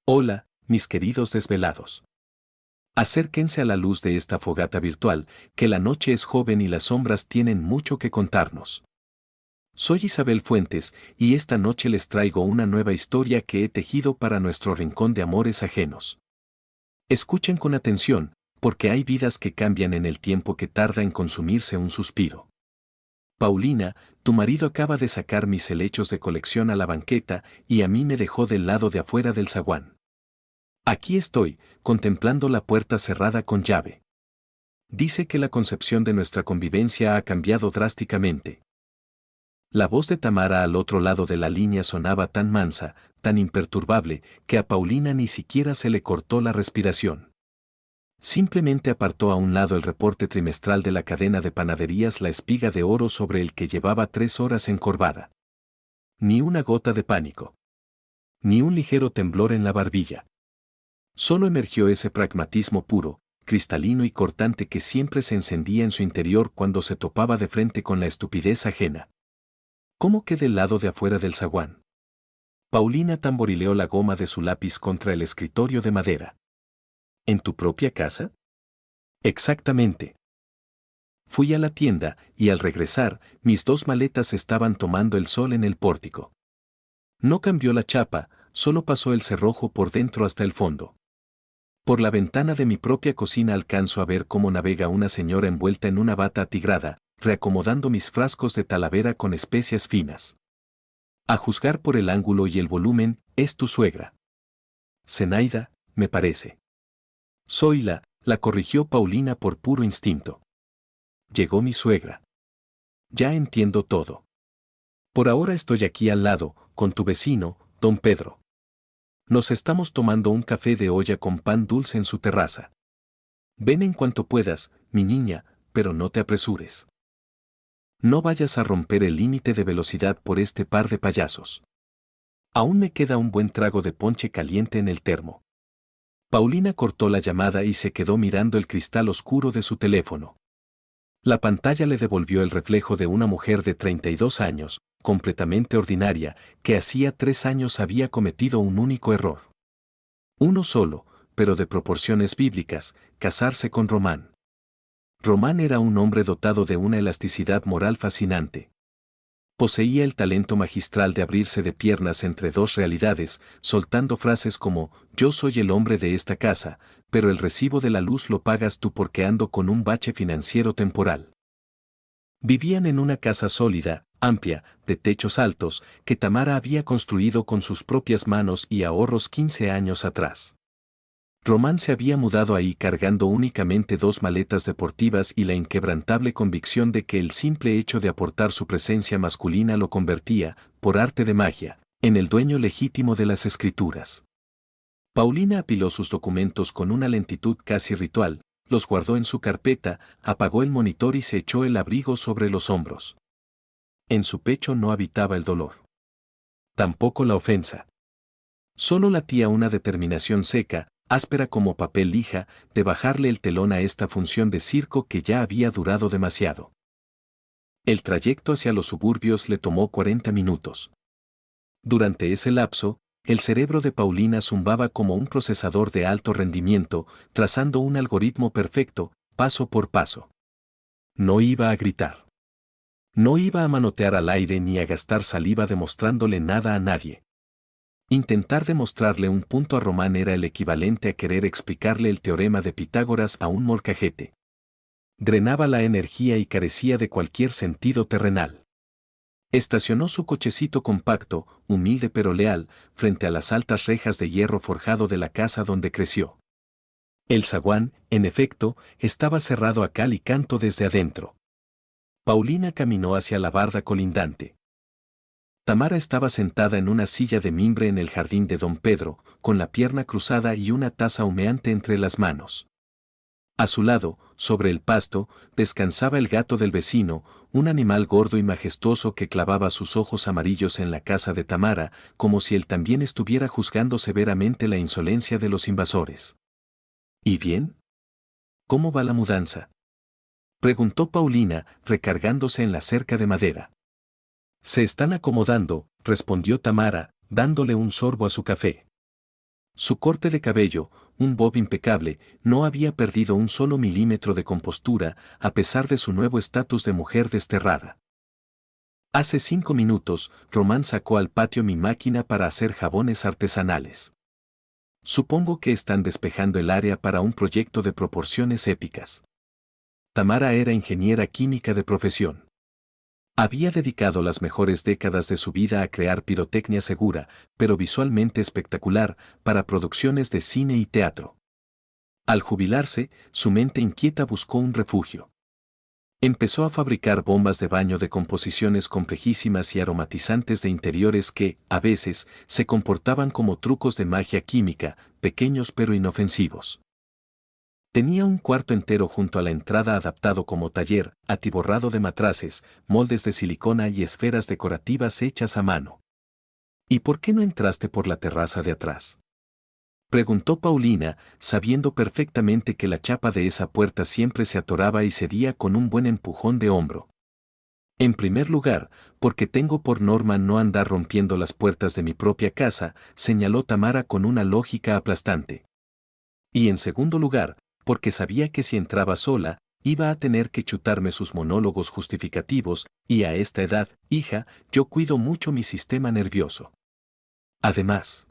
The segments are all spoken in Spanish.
Hola, mis queridos desvelados. Acérquense a la luz de esta fogata virtual, que la noche es joven y las sombras tienen mucho que contarnos. Soy Isabel Fuentes, y esta noche les traigo una nueva historia que he tejido para nuestro rincón de amores ajenos. Escuchen con atención, porque hay vidas que cambian en el tiempo que tarda en consumirse un suspiro. Paulina, tu marido acaba de sacar mis helechos de colección a la banqueta y a mí me dejó del lado de afuera del zaguán. Aquí estoy, contemplando la puerta cerrada con llave. Dice que la concepción de nuestra convivencia ha cambiado drásticamente. La voz de Tamara al otro lado de la línea sonaba tan mansa, tan imperturbable, que a Paulina ni siquiera se le cortó la respiración. Simplemente apartó a un lado el reporte trimestral de la cadena de panaderías La Espiga de Oro sobre el que llevaba 3 horas encorvada. Ni una gota de pánico. Ni un ligero temblor en la barbilla. Solo emergió ese pragmatismo puro, cristalino y cortante que siempre se encendía en su interior cuando se topaba de frente con la estupidez ajena. ¿Cómo que del lado de afuera del zaguán? Paulina tamborileó la goma de su lápiz contra el escritorio de madera. ¿En tu propia casa? Exactamente. Fui a la tienda, y al regresar, mis 2 maletas estaban tomando el sol en el pórtico. No cambió la chapa, solo pasó el cerrojo por dentro hasta el fondo. Por la ventana de mi propia cocina alcanzo a ver cómo navega una señora envuelta en una bata atigrada, reacomodando mis frascos de talavera con especias finas. A juzgar por el ángulo y el volumen, es tu suegra. Zenaida, me parece. Soy la corrigió Paulina por puro instinto. Llegó mi suegra. Ya entiendo todo. Por ahora estoy aquí al lado, con tu vecino, don Pedro. Nos estamos tomando un café de olla con pan dulce en su terraza. Ven en cuanto puedas, mi niña, pero no te apresures. No vayas a romper el límite de velocidad por este par de payasos. Aún me queda un buen trago de ponche caliente en el termo. Paulina cortó la llamada y se quedó mirando el cristal oscuro de su teléfono. La pantalla le devolvió el reflejo de una mujer de 32 años, completamente ordinaria, que hacía 3 años había cometido un único error. Uno solo, pero de proporciones bíblicas, casarse con Román. Román era un hombre dotado de una elasticidad moral fascinante. Poseía el talento magistral de abrirse de piernas entre dos realidades, soltando frases como, yo soy el hombre de esta casa, pero el recibo de la luz lo pagas tú porque ando con un bache financiero temporal. Vivían en una casa sólida, amplia, de techos altos, que Tamara había construido con sus propias manos y ahorros 15 años atrás. Román se había mudado ahí cargando únicamente 2 maletas deportivas y la inquebrantable convicción de que el simple hecho de aportar su presencia masculina lo convertía, por arte de magia, en el dueño legítimo de las escrituras. Paulina apiló sus documentos con una lentitud casi ritual, los guardó en su carpeta, apagó el monitor y se echó el abrigo sobre los hombros. En su pecho no habitaba el dolor. Tampoco la ofensa. Solo latía una determinación seca, áspera como papel lija, de bajarle el telón a esta función de circo que ya había durado demasiado. El trayecto hacia los suburbios le tomó 40 minutos. Durante ese lapso, el cerebro de Paulina zumbaba como un procesador de alto rendimiento, trazando un algoritmo perfecto, paso por paso. No iba a gritar. No iba a manotear al aire ni a gastar saliva demostrándole nada a nadie. Intentar demostrarle un punto a Román era el equivalente a querer explicarle el teorema de Pitágoras a un molcajete. Drenaba la energía y carecía de cualquier sentido terrenal. Estacionó su cochecito compacto, humilde pero leal, frente a las altas rejas de hierro forjado de la casa donde creció. El zaguán, en efecto, estaba cerrado a cal y canto desde adentro. Paulina caminó hacia la barda colindante. Tamara estaba sentada en una silla de mimbre en el jardín de don Pedro, con la pierna cruzada y una taza humeante entre las manos. A su lado, sobre el pasto, descansaba el gato del vecino, un animal gordo y majestuoso que clavaba sus ojos amarillos en la casa de Tamara, como si él también estuviera juzgando severamente la insolencia de los invasores. ¿Y bien? ¿Cómo va la mudanza? Preguntó Paulina, recargándose en la cerca de madera. Se están acomodando, respondió Tamara, dándole un sorbo a su café. Su corte de cabello, un bob impecable, no había perdido un solo milímetro de compostura a pesar de su nuevo estatus de mujer desterrada. Hace 5 minutos, Román sacó al patio mi máquina para hacer jabones artesanales. Supongo que están despejando el área para un proyecto de proporciones épicas. Tamara era ingeniera química de profesión. Había dedicado las mejores décadas de su vida a crear pirotecnia segura, pero visualmente espectacular, para producciones de cine y teatro. Al jubilarse, su mente inquieta buscó un refugio. Empezó a fabricar bombas de baño de composiciones complejísimas y aromatizantes de interiores que, a veces, se comportaban como trucos de magia química, pequeños pero inofensivos. Tenía un cuarto entero junto a la entrada adaptado como taller, atiborrado de matraces, moldes de silicona y esferas decorativas hechas a mano. ¿Y por qué no entraste por la terraza de atrás?, preguntó Paulina, sabiendo perfectamente que la chapa de esa puerta siempre se atoraba y cedía con un buen empujón de hombro. En primer lugar, porque tengo por norma no andar rompiendo las puertas de mi propia casa, señaló Tamara con una lógica aplastante. Y en segundo lugar, porque sabía que si entraba sola, iba a tener que chutarme sus monólogos justificativos, y a esta edad, hija, yo cuido mucho mi sistema nervioso. Además,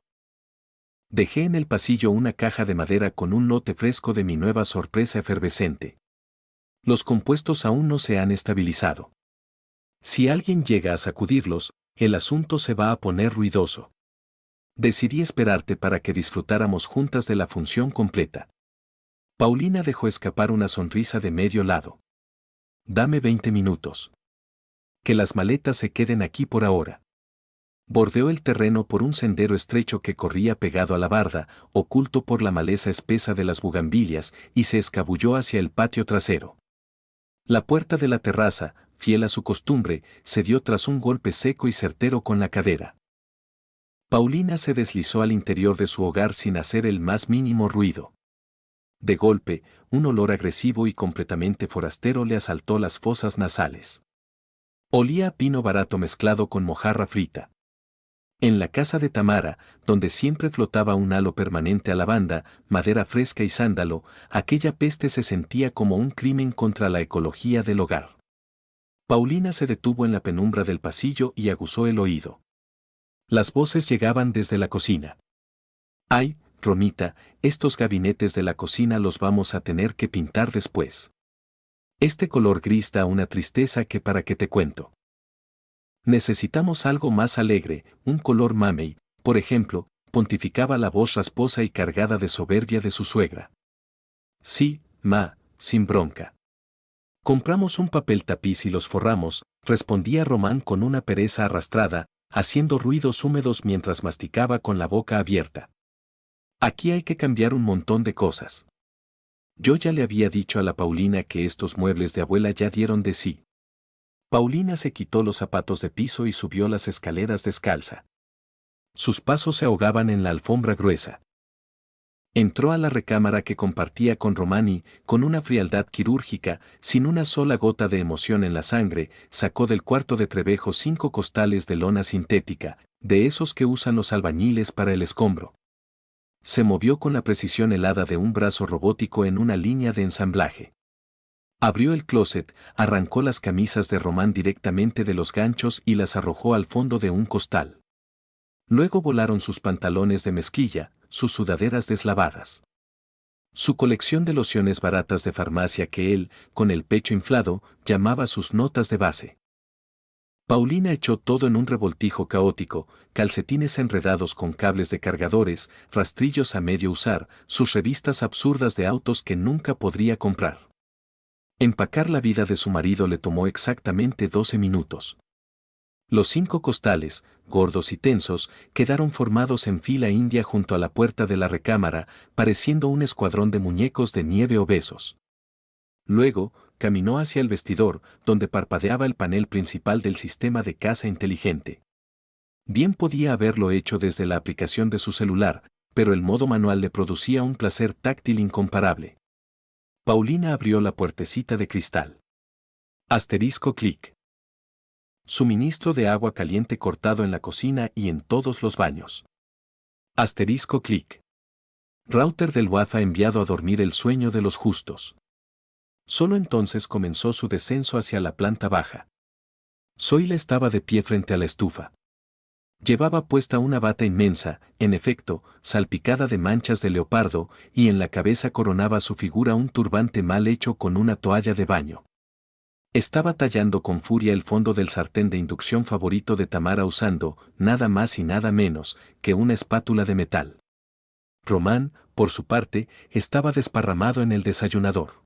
dejé en el pasillo una caja de madera con un lote fresco de mi nueva sorpresa efervescente. Los compuestos aún no se han estabilizado. Si alguien llega a sacudirlos, el asunto se va a poner ruidoso. Decidí esperarte para que disfrutáramos juntas de la función completa. Paulina dejó escapar una sonrisa de medio lado. Dame 20 minutos. Que las maletas se queden aquí por ahora. Bordeó el terreno por un sendero estrecho que corría pegado a la barda, oculto por la maleza espesa de las bugambilias, y se escabulló hacia el patio trasero. La puerta de la terraza, fiel a su costumbre, se dio tras un golpe seco y certero con la cadera. Paulina se deslizó al interior de su hogar sin hacer el más mínimo ruido. De golpe, un olor agresivo y completamente forastero le asaltó las fosas nasales. Olía a pino barato mezclado con mojarra frita. En la casa de Tamara, donde siempre flotaba un halo permanente a lavanda, madera fresca y sándalo, aquella peste se sentía como un crimen contra la ecología del hogar. Paulina se detuvo en la penumbra del pasillo y aguzó el oído. Las voces llegaban desde la cocina. «Ay, Romita, estos gabinetes de la cocina los vamos a tener que pintar después. Este color gris da una tristeza que para qué te cuento. Necesitamos algo más alegre, un color mamey, por ejemplo», pontificaba la voz rasposa y cargada de soberbia de su suegra. «Sí, ma, sin bronca. Compramos un papel tapiz y los forramos», respondía Román con una pereza arrastrada, haciendo ruidos húmedos mientras masticaba con la boca abierta. «Aquí hay que cambiar un montón de cosas. Yo ya le había dicho a la Paulina que estos muebles de abuela ya dieron de sí». Paulina se quitó los zapatos de piso y subió las escaleras descalza. Sus pasos se ahogaban en la alfombra gruesa. Entró a la recámara que compartía con Román y, con una frialdad quirúrgica, sin una sola gota de emoción en la sangre, sacó del cuarto de Trevejo 5 costales de lona sintética, de esos que usan los albañiles para el escombro. Se movió con la precisión helada de un brazo robótico en una línea de ensamblaje. Abrió el closet, arrancó las camisas de Román directamente de los ganchos y las arrojó al fondo de un costal. Luego volaron sus pantalones de mezclilla, sus sudaderas deslavadas. Su colección de lociones baratas de farmacia que él, con el pecho inflado, llamaba sus notas de base. Paulina echó todo en un revoltijo caótico, calcetines enredados con cables de cargadores, rastrillos a medio usar, sus revistas absurdas de autos que nunca podría comprar. Empacar la vida de su marido le tomó exactamente 12 minutos. Los 5 costales, gordos y tensos, quedaron formados en fila india junto a la puerta de la recámara, pareciendo un escuadrón de muñecos de nieve obesos. Luego, caminó hacia el vestidor, donde parpadeaba el panel principal del sistema de casa inteligente. Bien podía haberlo hecho desde la aplicación de su celular, pero el modo manual le producía un placer táctil incomparable. Paulina abrió la puertecita de cristal. Asterisco clic. Suministro de agua caliente cortado en la cocina y en todos los baños. Asterisco clic. Router del WAF ha enviado a dormir el sueño de los justos. Solo entonces comenzó su descenso hacia la planta baja. Zoila estaba de pie frente a la estufa. Llevaba puesta una bata inmensa, en efecto, salpicada de manchas de leopardo, y en la cabeza coronaba su figura un turbante mal hecho con una toalla de baño. Estaba tallando con furia el fondo del sartén de inducción favorito de Tamara usando, nada más y nada menos, que una espátula de metal. Román, por su parte, estaba desparramado en el desayunador.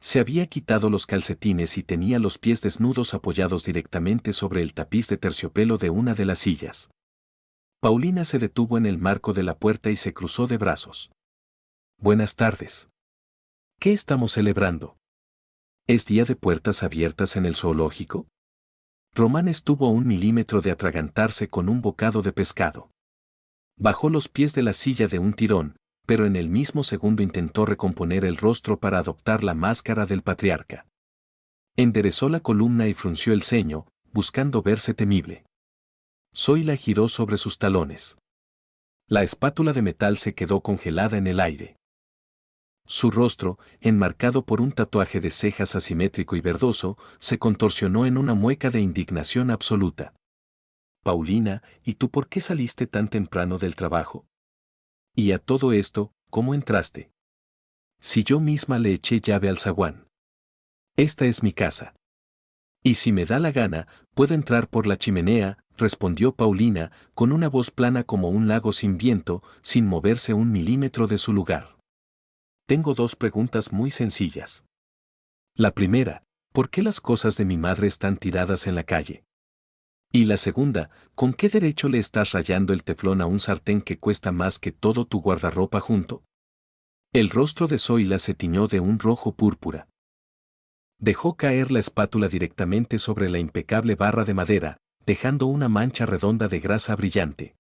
Se había quitado los calcetines y tenía los pies desnudos apoyados directamente sobre el tapiz de terciopelo de una de las sillas. Paulina se detuvo en el marco de la puerta y se cruzó de brazos. Buenas tardes. ¿Qué estamos celebrando? ¿Es día de puertas abiertas en el zoológico? Román estuvo a 1 milímetro de atragantarse con un bocado de pescado. Bajó los pies de la silla de un tirón, pero en el mismo segundo intentó recomponer el rostro para adoptar la máscara del patriarca. Enderezó la columna y frunció el ceño, buscando verse temible. Zoila giró sobre sus talones. La espátula de metal se quedó congelada en el aire. Su rostro, enmarcado por un tatuaje de cejas asimétrico y verdoso, se contorsionó en una mueca de indignación absoluta. Paulina, ¿y tú por qué saliste tan temprano del trabajo? Y a todo esto, ¿cómo entraste? Si yo misma le eché llave al zaguán. Esta es mi casa. Y si me da la gana, puedo entrar por la chimenea, respondió Paulina, con una voz plana como un lago sin viento, sin moverse 1 milímetro de su lugar. Tengo 2 preguntas muy sencillas. La primera, ¿por qué las cosas de mi madre están tiradas en la calle? Y la segunda, ¿con qué derecho le estás rayando el teflón a un sartén que cuesta más que todo tu guardarropa junto? El rostro de Zoila se tiñó de un rojo púrpura. Dejó caer la espátula directamente sobre la impecable barra de madera, dejando una mancha redonda de grasa brillante.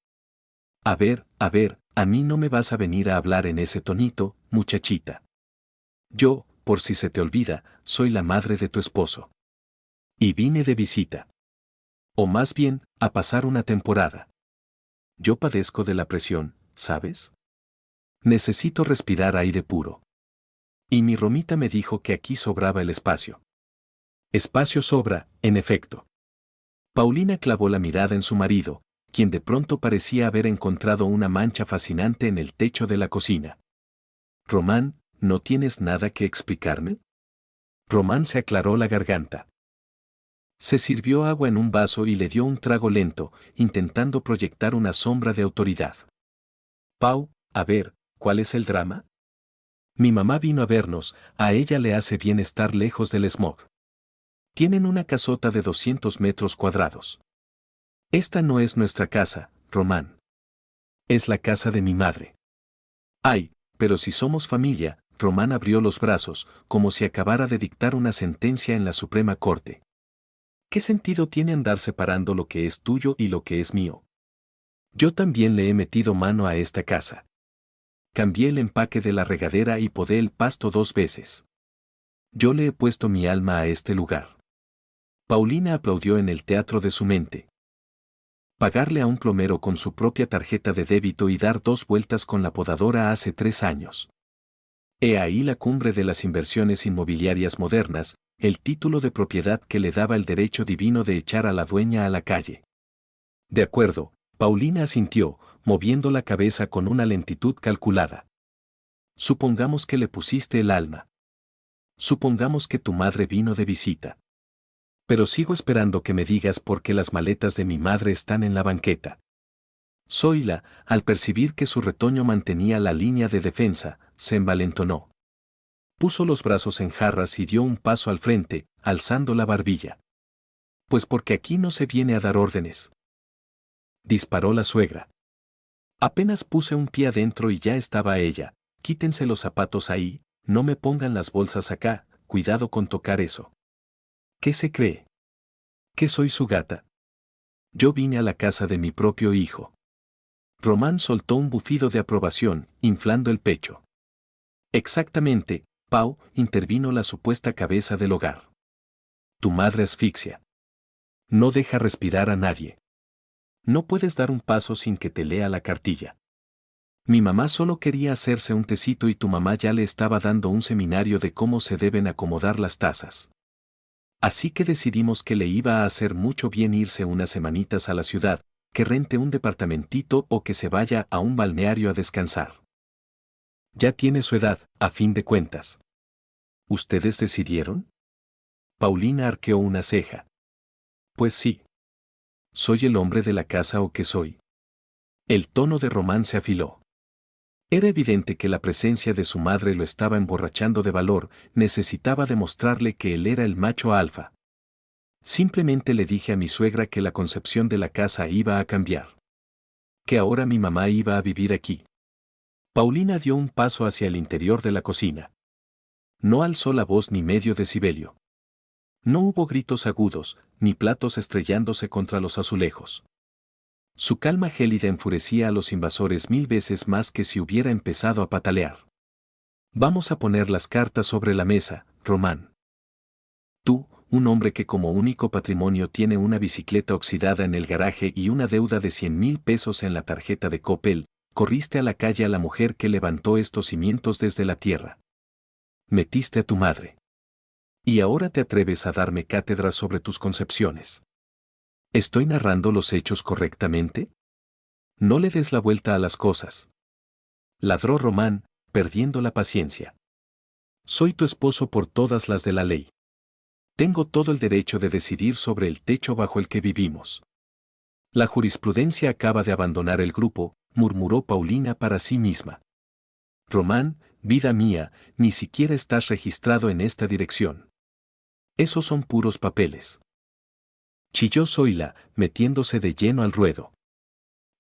A ver, a mí no me vas a venir a hablar en ese tonito, muchachita. Yo, por si se te olvida, soy la madre de tu esposo. Y vine de visita. O más bien, a pasar una temporada. Yo padezco de la presión, ¿sabes? Necesito respirar aire puro. Y mi Romita me dijo que aquí sobraba el espacio. Espacio sobra, en efecto. Paulina clavó la mirada en su marido, quien de pronto parecía haber encontrado una mancha fascinante en el techo de la cocina. Román, ¿no tienes nada que explicarme? Román se aclaró la garganta. Se sirvió agua en un vaso y le dio un trago lento, intentando proyectar una sombra de autoridad. Pau, a ver, ¿cuál es el drama? Mi mamá vino a vernos, a ella le hace bien estar lejos del smog. Tienen una casota de 200 metros cuadrados. Esta no es nuestra casa, Román. Es la casa de mi madre. Ay, pero si somos familia, Román abrió los brazos, como si acabara de dictar una sentencia en la Suprema Corte. ¿Qué sentido tiene andar separando lo que es tuyo y lo que es mío? Yo también le he metido mano a esta casa. Cambié el empaque de la regadera y podé el pasto 2 veces. Yo le he puesto mi alma a este lugar. Paulina aplaudió en el teatro de su mente. Pagarle a un plomero con su propia tarjeta de débito y dar 2 vueltas con la podadora hace 3 años. He ahí la cumbre de las inversiones inmobiliarias modernas, el título de propiedad que le daba el derecho divino de echar a la dueña a la calle. De acuerdo, Paulina asintió, moviendo la cabeza con una lentitud calculada. Supongamos que le pusiste el alma. Supongamos que tu madre vino de visita. Pero sigo esperando que me digas por qué las maletas de mi madre están en la banqueta. Zoila, al percibir que su retoño mantenía la línea de defensa, se envalentonó. Puso los brazos en jarras y dio un paso al frente, alzando la barbilla. Pues porque aquí no se viene a dar órdenes. Disparó la suegra. Apenas puse un pie adentro y ya estaba ella. Quítense los zapatos ahí, no me pongan las bolsas acá, cuidado con tocar eso. ¿Qué se cree? ¿Que soy su gata? Yo vine a la casa de mi propio hijo. Román soltó un bufido de aprobación, inflando el pecho. Exactamente, Pau, intervino la supuesta cabeza del hogar. Tu madre asfixia. No deja respirar a nadie. No puedes dar un paso sin que te lea la cartilla. Mi mamá solo quería hacerse un tecito y tu mamá ya le estaba dando un seminario de cómo se deben acomodar las tazas. Así que decidimos que le iba a hacer mucho bien irse unas semanitas a la ciudad, que rente un departamentito o que se vaya a un balneario a descansar. Ya tiene su edad, a fin de cuentas. ¿Ustedes decidieron? Paulina arqueó una ceja. Pues sí. ¿Soy el hombre de la casa o qué soy? El tono de Román se afiló. Era evidente que la presencia de su madre lo estaba emborrachando de valor, necesitaba demostrarle que él era el macho alfa. Simplemente le dije a mi suegra que la concepción de la casa iba a cambiar. Que ahora mi mamá iba a vivir aquí. Paulina dio un paso hacia el interior de la cocina. No alzó la voz ni medio decibelio. No hubo gritos agudos, ni platos estrellándose contra los azulejos. Su calma gélida enfurecía a los invasores 1000 veces más que si hubiera empezado a patalear. Vamos a poner las cartas sobre la mesa, Román. Tú, un hombre que como único patrimonio tiene una bicicleta oxidada en el garaje y una deuda de 100,000 pesos en la tarjeta de Coppel, corriste a la calle a la mujer que levantó estos cimientos desde la tierra. Metiste a tu madre. Y ahora te atreves a darme cátedra sobre tus concepciones. ¿Estoy narrando los hechos correctamente? No le des la vuelta a las cosas. Ladró Román, perdiendo la paciencia. Soy tu esposo por todas las de la ley. Tengo todo el derecho de decidir sobre el techo bajo el que vivimos. La jurisprudencia acaba de abandonar el grupo, murmuró Paulina para sí misma. Román, vida mía, ni siquiera estás registrado en esta dirección. Esos son puros papeles. Chilló Zoila, metiéndose de lleno al ruedo.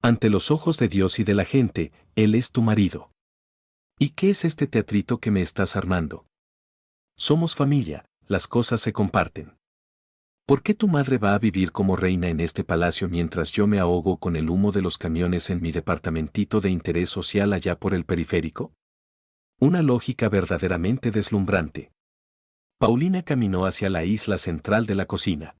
Ante los ojos de Dios y de la gente, él es tu marido. ¿Y qué es este teatrito que me estás armando? Somos familia, las cosas se comparten. ¿Por qué tu madre va a vivir como reina en este palacio mientras yo me ahogo con el humo de los camiones en mi departamentito de interés social allá por el periférico? Una lógica verdaderamente deslumbrante. Paulina caminó hacia la isla central de la cocina.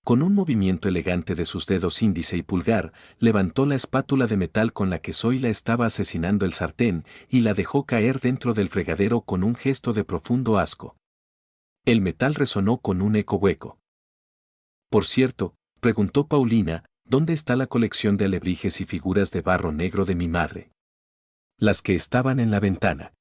Con un movimiento elegante de sus dedos índice y pulgar, levantó la espátula de metal con la que Zoila estaba asesinando el sartén y la dejó caer dentro del fregadero con un gesto de profundo asco. El metal resonó con un eco hueco. Por cierto, preguntó Paulina, ¿dónde está la colección de alebrijes y figuras de barro negro de mi madre? Las que estaban en la ventana.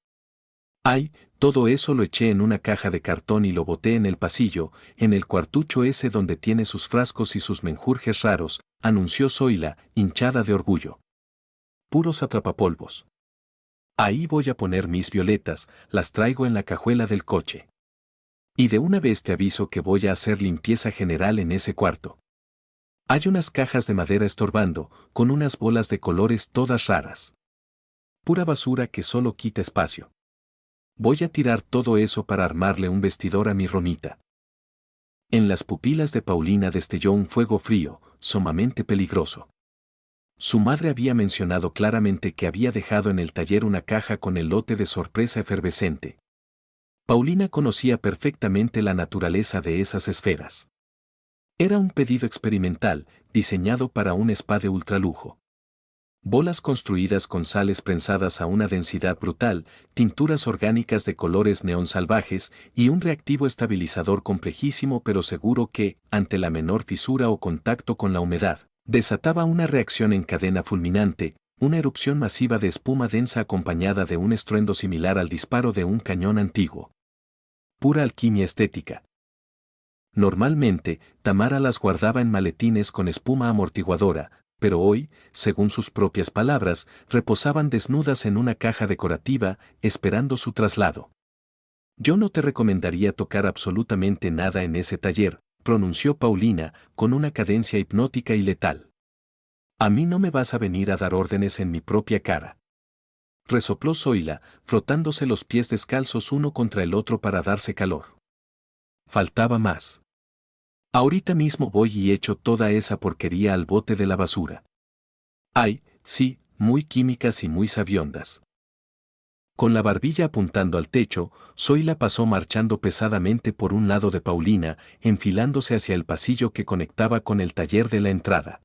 Ay, todo eso lo eché en una caja de cartón y lo boté en el pasillo, en el cuartucho ese donde tiene sus frascos y sus menjurjes raros, anunció Zoila, hinchada de orgullo. Puros atrapapolvos. Ahí voy a poner mis violetas, las traigo en la cajuela del coche. Y de una vez te aviso que voy a hacer limpieza general en ese cuarto. Hay unas cajas de madera estorbando, con unas bolas de colores todas raras. Pura basura que solo quita espacio. Voy a tirar todo eso para armarle un vestidor a mi Romita. En las pupilas de Paulina destelló un fuego frío, sumamente peligroso. Su madre había mencionado claramente que había dejado en el taller una caja con el lote de sorpresa efervescente. Paulina conocía perfectamente la naturaleza de esas esferas. Era un pedido experimental, diseñado para un spa de ultralujo. Bolas construidas con sales prensadas a una densidad brutal, tinturas orgánicas de colores neón salvajes y un reactivo estabilizador complejísimo pero seguro que, ante la menor fisura o contacto con la humedad, desataba una reacción en cadena fulminante, una erupción masiva de espuma densa acompañada de un estruendo similar al disparo de un cañón antiguo. Pura alquimia estética. Normalmente, Tamara las guardaba en maletines con espuma amortiguadora, pero hoy, según sus propias palabras, reposaban desnudas en una caja decorativa, esperando su traslado. Yo no te recomendaría tocar absolutamente nada en ese taller, pronunció Paulina, con una cadencia hipnótica y letal. A mí no me vas a venir a dar órdenes en mi propia cara. Resopló Zoila, frotándose los pies descalzos uno contra el otro para darse calor. Faltaba más. Ahorita mismo voy y echo toda esa porquería al bote de la basura. Ay, sí, muy químicas y muy sabiondas. Con la barbilla apuntando al techo, Zoila pasó marchando pesadamente por un lado de Paulina, enfilándose hacia el pasillo que conectaba con el taller de la entrada.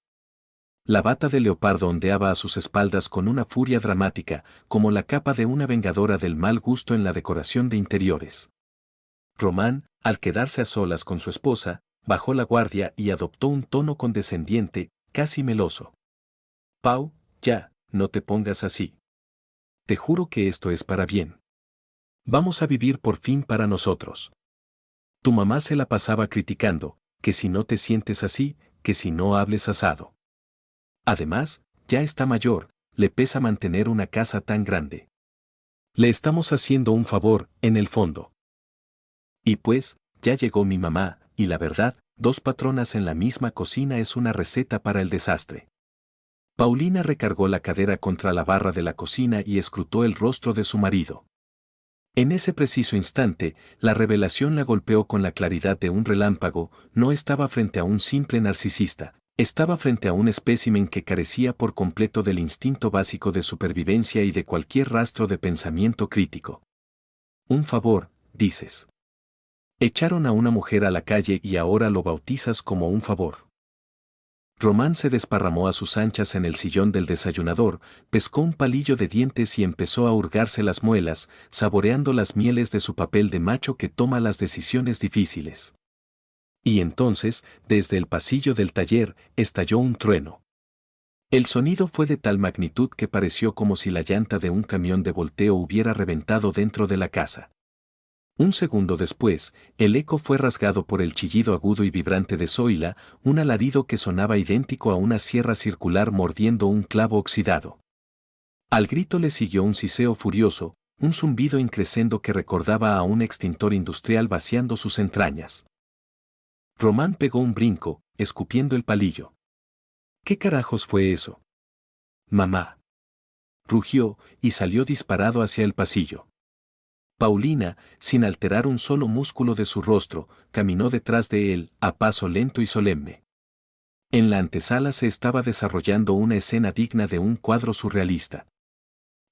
La bata de leopardo ondeaba a sus espaldas con una furia dramática, como la capa de una vengadora del mal gusto en la decoración de interiores. Román, al quedarse a solas con su esposa, bajó la guardia y adoptó un tono condescendiente, casi meloso. Pau, ya, no te pongas así. Te juro que esto es para bien. Vamos a vivir por fin para nosotros. Tu mamá se la pasaba criticando, que si no te sientes así, que si no hables asado. Además, ya está mayor, le pesa mantener una casa tan grande. Le estamos haciendo un favor, en el fondo. Y pues, ya llegó mi mamá, y la verdad, 2 patronas en la misma cocina es una receta para el desastre. Paulina recargó la cadera contra la barra de la cocina y escrutó el rostro de su marido. En ese preciso instante, la revelación la golpeó con la claridad de un relámpago. No estaba frente a un simple narcisista, estaba frente a un espécimen que carecía por completo del instinto básico de supervivencia y de cualquier rastro de pensamiento crítico. Un favor, dices. Echaron a una mujer a la calle y ahora lo bautizas como un favor. Román se desparramó a sus anchas en el sillón del desayunador, pescó un palillo de dientes y empezó a hurgarse las muelas, saboreando las mieles de su papel de macho que toma las decisiones difíciles. Y entonces, desde el pasillo del taller, estalló un trueno. El sonido fue de tal magnitud que pareció como si la llanta de un camión de volteo hubiera reventado dentro de la casa. Un segundo después, el eco fue rasgado por el chillido agudo y vibrante de Zoila, un alarido que sonaba idéntico a una sierra circular mordiendo un clavo oxidado. Al grito le siguió un siseo furioso, un zumbido increscendo que recordaba a un extintor industrial vaciando sus entrañas. Román pegó un brinco, escupiendo el palillo. ¿Qué carajos fue eso? Mamá. Rugió y salió disparado hacia el pasillo. Paulina, sin alterar un solo músculo de su rostro, caminó detrás de él, a paso lento y solemne. En la antesala se estaba desarrollando una escena digna de un cuadro surrealista.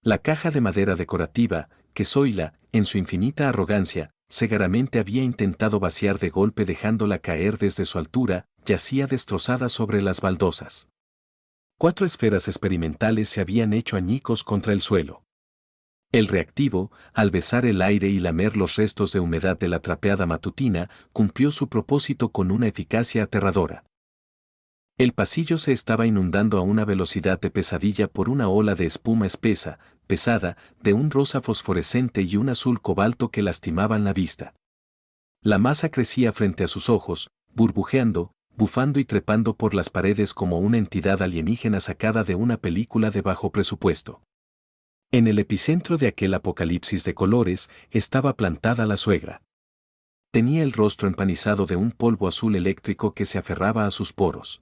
La caja de madera decorativa, que Zoila, en su infinita arrogancia, cegaramente había intentado vaciar de golpe dejándola caer desde su altura, yacía destrozada sobre las baldosas. 4 esferas experimentales se habían hecho añicos contra el suelo. El reactivo, al besar el aire y lamer los restos de humedad de la trapeada matutina, cumplió su propósito con una eficacia aterradora. El pasillo se estaba inundando a una velocidad de pesadilla por una ola de espuma espesa, pesada, de un rosa fosforescente y un azul cobalto que lastimaban la vista. La masa crecía frente a sus ojos, burbujeando, bufando y trepando por las paredes como una entidad alienígena sacada de una película de bajo presupuesto. En el epicentro de aquel apocalipsis de colores estaba plantada la suegra. Tenía el rostro empanizado de un polvo azul eléctrico que se aferraba a sus poros.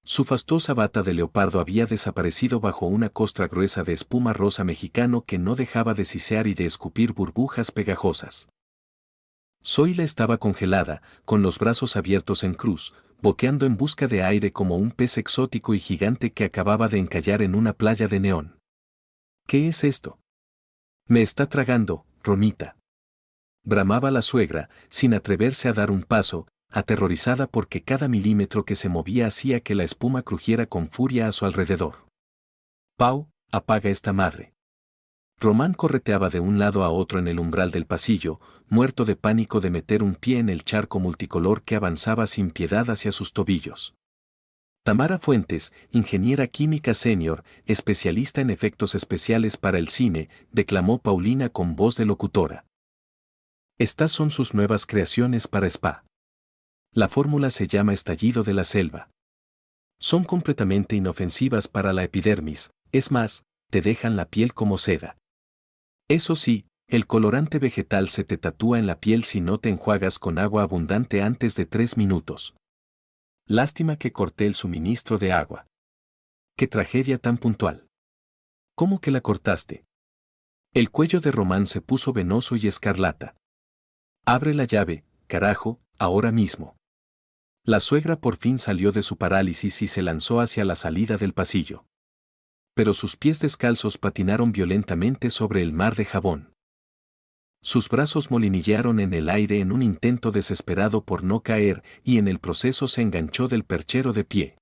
Su fastuosa bata de leopardo había desaparecido bajo una costra gruesa de espuma rosa mexicano que no dejaba de sisear y de escupir burbujas pegajosas. Zoila estaba congelada, con los brazos abiertos en cruz, boqueando en busca de aire como un pez exótico y gigante que acababa de encallar en una playa de neón. ¿Qué es esto? Me está tragando, Romita. Bramaba la suegra, sin atreverse a dar un paso, aterrorizada porque cada milímetro que se movía hacía que la espuma crujiera con furia a su alrededor. Pau, apaga esta madre. Román correteaba de un lado a otro en el umbral del pasillo, muerto de pánico de meter un pie en el charco multicolor que avanzaba sin piedad hacia sus tobillos. Tamara Fuentes, ingeniera química senior, especialista en efectos especiales para el cine, declamó Paulina con voz de locutora. Estas son sus nuevas creaciones para spa. La fórmula se llama estallido de la selva. Son completamente inofensivas para la epidermis, es más, te dejan la piel como seda. Eso sí, el colorante vegetal se te tatúa en la piel si no te enjuagas con agua abundante antes de 3 minutos. Lástima que corté el suministro de agua. ¡Qué tragedia tan puntual! ¿Cómo que la cortaste? El cuello de Román se puso venoso y escarlata. Abre la llave, carajo, ahora mismo. La suegra por fin salió de su parálisis y se lanzó hacia la salida del pasillo. Pero sus pies descalzos patinaron violentamente sobre el mar de jabón. Sus brazos molinillaron en el aire en un intento desesperado por no caer y en el proceso se enganchó del perchero de pie.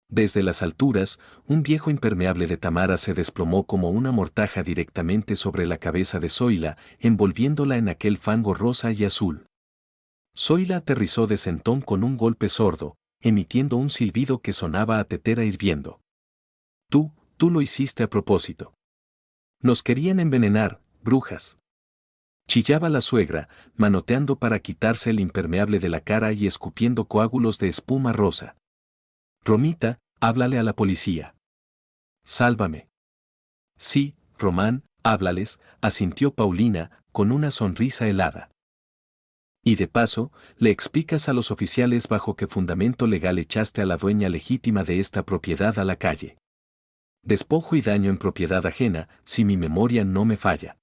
Desde las alturas, un viejo impermeable de Tamara se desplomó como una mortaja directamente sobre la cabeza de Zoila, envolviéndola en aquel fango rosa y azul. Zoila aterrizó de sentón con un golpe sordo, emitiendo un silbido que sonaba a tetera hirviendo. Tú lo hiciste a propósito. Nos querían envenenar, brujas. Chillaba la suegra, manoteando para quitarse el impermeable de la cara y escupiendo coágulos de espuma rosa. Romita, háblale a la policía. Sálvame. Sí, Román, háblales, asintió Paulina, con una sonrisa helada. Y de paso, le explicas a los oficiales bajo qué fundamento legal echaste a la dueña legítima de esta propiedad a la calle. Despojo y daño en propiedad ajena, si mi memoria no me falla.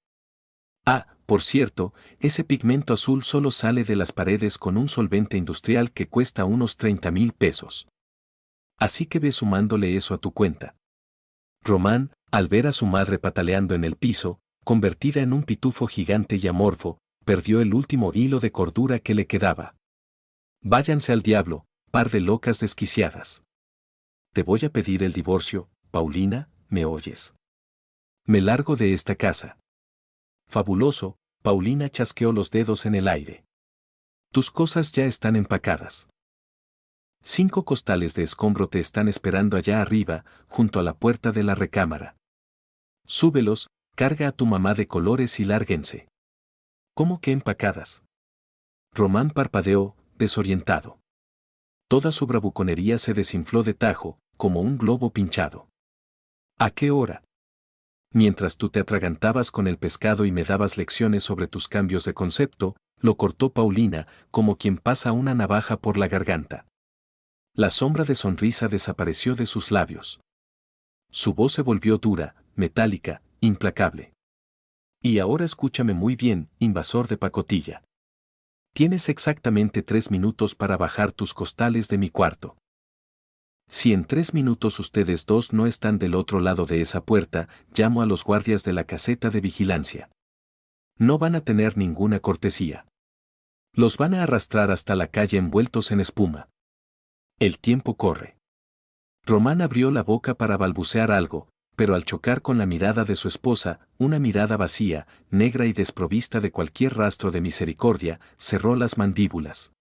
Ah, por cierto, ese pigmento azul solo sale de las paredes con un solvente industrial que cuesta unos 30,000 pesos. Así que ve sumándole eso a tu cuenta. Román, al ver a su madre pataleando en el piso, convertida en un pitufo gigante y amorfo, perdió el último hilo de cordura que le quedaba. Váyanse al diablo, par de locas desquiciadas. Te voy a pedir el divorcio, Paulina, ¿me oyes? Me largo de esta casa. Fabuloso, Paulina chasqueó los dedos en el aire. Tus cosas ya están empacadas. 5 costales de escombro te están esperando allá arriba, junto a la puerta de la recámara. Súbelos, carga a tu mamá de colores y lárguense. ¿Cómo que empacadas? Román parpadeó, desorientado. Toda su bravuconería se desinfló de tajo, como un globo pinchado. ¿A qué hora? Mientras tú te atragantabas con el pescado y me dabas lecciones sobre tus cambios de concepto, lo cortó Paulina, como quien pasa una navaja por la garganta. La sombra de sonrisa desapareció de sus labios. Su voz se volvió dura, metálica, implacable. Y ahora escúchame muy bien, invasor de pacotilla. Tienes exactamente 3 minutos para bajar tus costales de mi cuarto. Si en 3 minutos ustedes dos no están del otro lado de esa puerta, llamo a los guardias de la caseta de vigilancia. No van a tener ninguna cortesía. Los van a arrastrar hasta la calle envueltos en espuma. El tiempo corre. Román abrió la boca para balbucear algo, pero al chocar con la mirada de su esposa, una mirada vacía, negra y desprovista de cualquier rastro de misericordia, cerró las mandíbulas.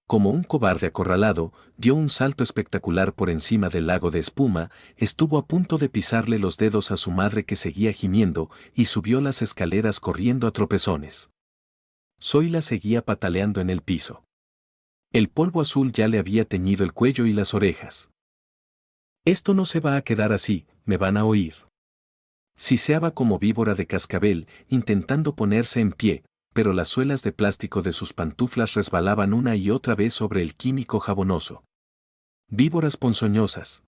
Como un cobarde acorralado, dio un salto espectacular por encima del lago de espuma, estuvo a punto de pisarle los dedos a su madre que seguía gimiendo, y subió las escaleras corriendo a tropezones. Zoila seguía pataleando en el piso. El polvo azul ya le había teñido el cuello y las orejas. Esto no se va a quedar así, me van a oír. Siseaba como víbora de cascabel, intentando ponerse en pie, pero las suelas de plástico de sus pantuflas resbalaban una y otra vez sobre el químico jabonoso. Víboras ponzoñosas.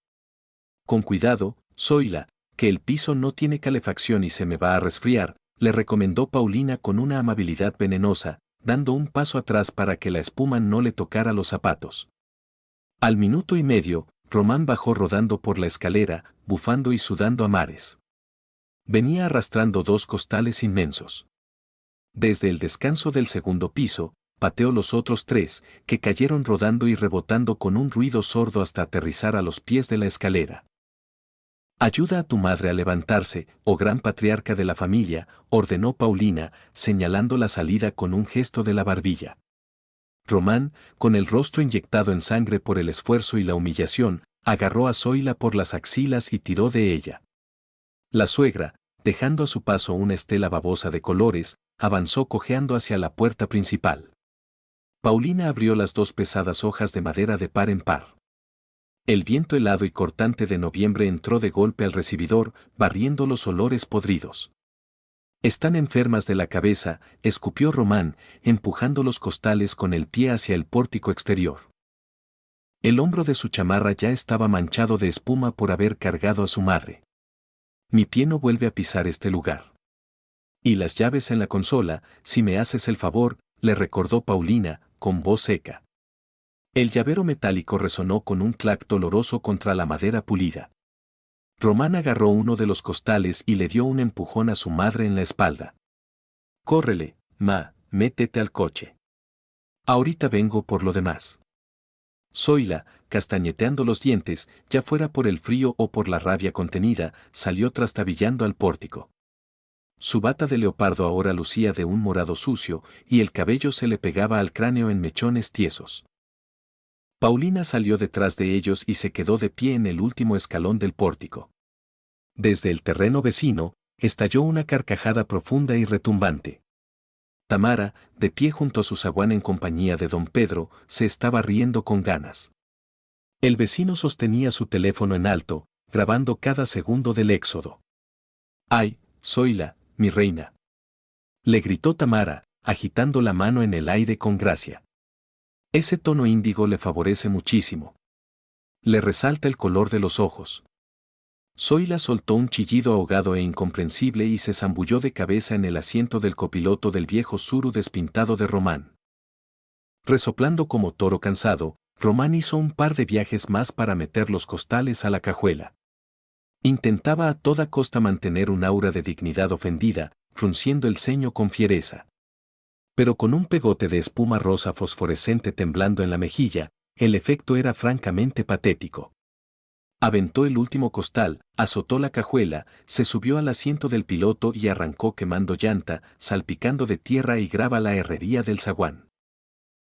Con cuidado, Zoila, que el piso no tiene calefacción y se me va a resfriar, le recomendó Paulina con una amabilidad venenosa, dando un paso atrás para que la espuma no le tocara los zapatos. Al minuto y medio, Román bajó rodando por la escalera, bufando y sudando a mares. Venía arrastrando 2 costales inmensos. Desde el descanso del segundo piso, pateó los otros 3, que cayeron rodando y rebotando con un ruido sordo hasta aterrizar a los pies de la escalera. Ayuda a tu madre a levantarse, oh gran patriarca de la familia, ordenó Paulina, señalando la salida con un gesto de la barbilla. Román, con el rostro inyectado en sangre por el esfuerzo y la humillación, agarró a Zoila por las axilas y tiró de ella. La suegra, dejando a su paso una estela babosa de colores, avanzó cojeando hacia la puerta principal. Paulina abrió las 2 pesadas hojas de madera de par en par. El viento helado y cortante de noviembre entró de golpe al recibidor, barriendo los olores podridos. Están enfermas de la cabeza, escupió Román, empujando los costales con el pie hacia el pórtico exterior. El hombro de su chamarra ya estaba manchado de espuma por haber cargado a su madre. Mi pie no vuelve a pisar este lugar. Y las llaves en la consola, si me haces el favor, le recordó Paulina, con voz seca. El llavero metálico resonó con un clac doloroso contra la madera pulida. Román agarró uno de los costales y le dio un empujón a su madre en la espalda. Córrele, ma, métete al coche. Ahorita vengo por lo demás. Zoila, castañeteando los dientes, ya fuera por el frío o por la rabia contenida, salió trastabillando al pórtico. Su bata de leopardo ahora lucía de un morado sucio, y el cabello se le pegaba al cráneo en mechones tiesos. Paulina salió detrás de ellos y se quedó de pie en el último escalón del pórtico. Desde el terreno vecino, estalló una carcajada profunda y retumbante. Tamara, de pie junto a su zaguán en compañía de don Pedro, se estaba riendo con ganas. El vecino sostenía su teléfono en alto, grabando cada segundo del éxodo. ¡Ay, Zoila, mi reina! Le gritó Tamara, agitando la mano en el aire con gracia. Ese tono índigo le favorece muchísimo. Le resalta el color de los ojos. Zoila soltó un chillido ahogado e incomprensible y se zambulló de cabeza en el asiento del copiloto del viejo suru despintado de Román. Resoplando como toro cansado, Román hizo un par de viajes más para meter los costales a la cajuela. Intentaba a toda costa mantener un aura de dignidad ofendida, frunciendo el ceño con fiereza. Pero con un pegote de espuma rosa fosforescente temblando en la mejilla, el efecto era francamente patético. Aventó el último costal, azotó la cajuela, se subió al asiento del piloto y arrancó quemando llanta, salpicando de tierra y grava la herrería del zaguán.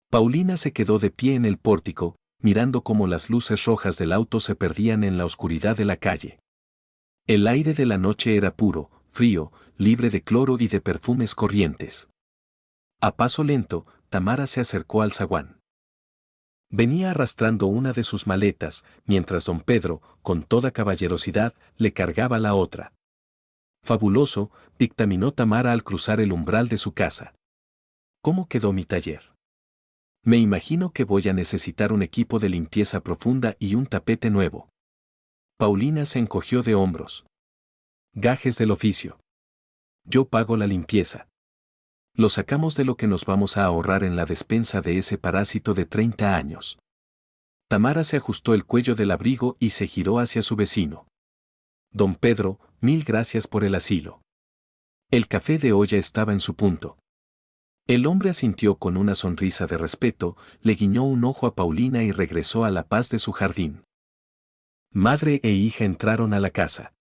Paulina se quedó de pie en el pórtico, mirando cómo las luces rojas del auto se perdían en la oscuridad de la calle. El aire de la noche era puro, frío, libre de cloro y de perfumes corrientes. A paso lento, Tamara se acercó al zaguán. Venía arrastrando una de sus maletas, mientras don Pedro, con toda caballerosidad, le cargaba la otra. Fabuloso, dictaminó Tamara al cruzar el umbral de su casa. ¿Cómo quedó mi taller? Me imagino que voy a necesitar un equipo de limpieza profunda y un tapete nuevo. Paulina se encogió de hombros. Gajes del oficio. Yo pago la limpieza. Lo sacamos de lo que nos vamos a ahorrar en la despensa de ese parásito de 30 años. Tamara se ajustó el cuello del abrigo y se giró hacia su vecino. Don Pedro, 1000 gracias por el asilo. El café de olla estaba en su punto. El hombre asintió con una sonrisa de respeto, le guiñó un ojo a Paulina y regresó a la paz de su jardín. Madre e hija entraron a la casa.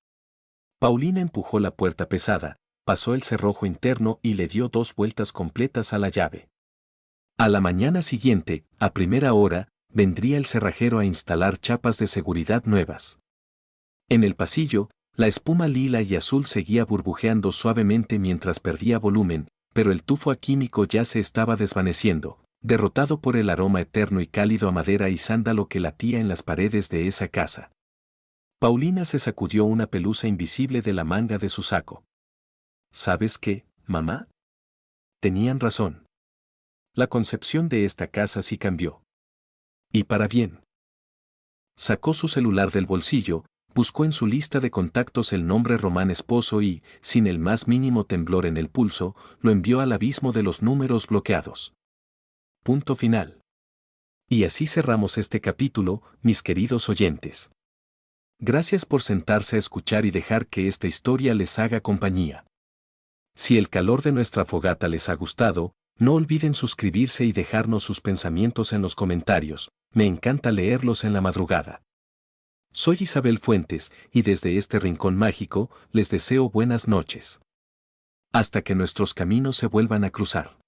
Paulina empujó la puerta pesada, pasó el cerrojo interno y le dio 2 vueltas completas a la llave. A la mañana siguiente, a primera hora, vendría el cerrajero a instalar chapas de seguridad nuevas. En el pasillo, la espuma lila y azul seguía burbujeando suavemente mientras perdía volumen, pero el tufo químico ya se estaba desvaneciendo, derrotado por el aroma eterno y cálido a madera y sándalo que latía en las paredes de esa casa. Paulina se sacudió una pelusa invisible de la manga de su saco. ¿Sabes qué, mamá? Tenían razón. La concepción de esta casa sí cambió. Y para bien. Sacó su celular del bolsillo, buscó en su lista de contactos el nombre Román Esposo y, sin el más mínimo temblor en el pulso, lo envió al abismo de los números bloqueados. Punto final. Y así cerramos este capítulo, mis queridos oyentes. Gracias por sentarse a escuchar y dejar que esta historia les haga compañía. Si el calor de nuestra fogata les ha gustado, no olviden suscribirse y dejarnos sus pensamientos en los comentarios, me encanta leerlos en la madrugada. Soy Isabel Fuentes, y desde este rincón mágico, les deseo buenas noches. Hasta que nuestros caminos se vuelvan a cruzar.